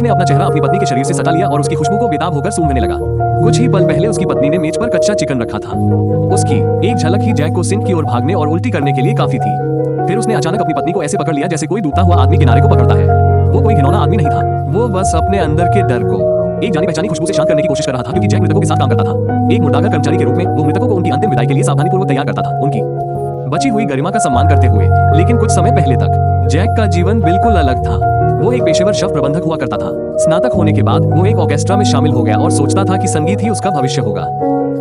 ने अपना चेहरा अपनी पत्नी के शरीर से सटा लिया और उसकी खुशबू को बेताब होकर सूंघने लगा। कुछ ही पल पहले उसकी पत्नी ने मेज पर कच्चा चिकन रखा था। उसकी एक झलक ही जैक को सिंक की ओर भागने और उल्टी करने के लिए काफी थी। फिर उसने अचानक अपनी पत्नी को ऐसे पकड़ लिया जैसे कोई डूबता हुआ आदमी किनारे को पकड़ता है। वो कोई घिनौना आदमी नहीं था, वो बस अपने अंदर के डर को एक जानी पहचानी खुशबू से शांत करने की कोशिश कर रहा था, क्योंकि जैक मृतकों के साथ काम करता था। एक मुर्दागर कर्मचारी के रूप में वो मृतकों को उनकी अंतिम विदाई के लिए सावधानीपूर्वक तैयार करता था, उनकी बची हुई गरिमा का सम्मान करते हुए। लेकिन कुछ समय पहले तक जैक का जीवन बिल्कुल अलग था। वो एक पेशेवर शव प्रबंधक हुआ करता था। स्नातक होने के बाद वो एक ऑर्केस्ट्रा में शामिल हो गया और सोचता था कि संगीत ही उसका भविष्य होगा।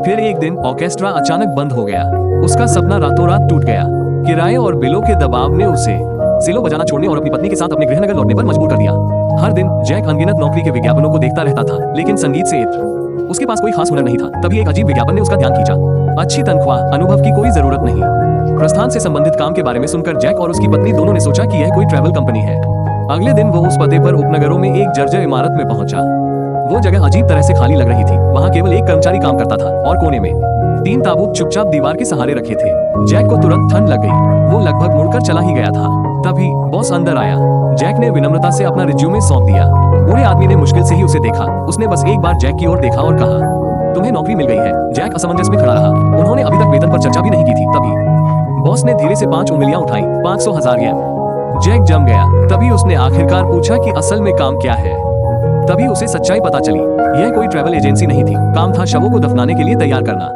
फिर एक दिन ऑर्केस्ट्रा अचानक बंद हो गया। उसका सपना रातों रात टूट गया। किराए और बिलों के दबाव ने उसे सिलो बजाना छोड़ने और अपनी पत्नी के साथ अपने गृहनगर लौटने पर मजबूर कर दिया। हर दिन जैक अनगिनत नौकरी के विज्ञापनों को देखता रहता था, लेकिन संगीत से उसके पास कोई खास हुनर नहीं था। तभी एक अजीब विज्ञापन ने उसका ध्यान खींचा। अच्छी तनख्वाह, अनुभव की कोई जरूरत नहीं। प्रस्थान से संबंधित काम के बारे में सुनकर जैक और उसकी पत्नी दोनों ने सोचा कि यह कोई ट्रैवल कंपनी है। अगले दिन वो उस पते पर उपनगरों में एक जर्जर इमारत में पहुंचा। वो जगह अजीब तरह से खाली लग रही थी। वहां केवल एक कर्मचारी काम करता था और कोने में 3 ताबूत चुपचाप दीवार के सहारे रखे थे। जैक को तुरंत ठंड लग गई। वो लगभग मुड़कर चला ही गया था। तभी बॉस अंदर आया। जैक ने विनम्रता से अपना रिज्यूमे सौंप दिया। बूढ़े आदमी ने मुश्किल से ही उसे देखा। उसने बस एक बार जैक की ओर देखा और कहा, तुम्हें नौकरी मिल गई है। जैक असमंजस में खड़ा रहा। उन्होंने अभी तक वेतन पर चर्चा भी नहीं की थी। तभी बॉस ने धीरे से 5 उंगलियां उठाई। 500,000 येन। जैक जम गया। तभी उसने आखिरकार पूछा कि असल में काम क्या है। तभी उसे सच्चाई पता चली। यह कोई ट्रैवल एजेंसी नहीं थी। काम था शवों को दफनाने के लिए तैयार करना।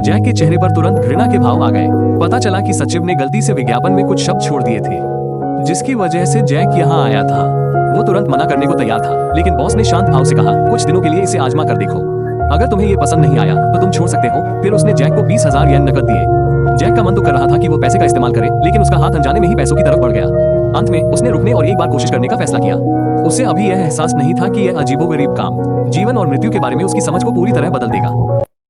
जैक के चेहरे पर तुरंत घृणा के भाव आ गए। पता चला कि सचिव ने गलती से विज्ञापन में कुछ शब्द छोड़ दिए थे, जिसकी वजह से जैक यहाँ आया था। वो तुरंत मना करने को तैयार था, लेकिन बॉस ने शांत भाव से कहा, कुछ दिनों के लिए इसे आजमा कर देखो। अगर तुम्हें ये पसंद नहीं आया तो तुम छोड़ सकते हो। फिर उसने जैक को 20,000 येन नकद दिए। जैक का मन तो कर रहा था कि वो पैसे का इस्तेमाल करे, लेकिन उसका हाथ अनजाने में ही पैसों की तरफ बढ़ गया। अंत में उसने रुकने और एक बार कोशिश करने का फैसला किया। उसे अभी यह एहसास नहीं था कि यह अजीबोगरीब काम जीवन और मृत्यु के बारे में उसकी समझ को पूरी तरह बदल देगा।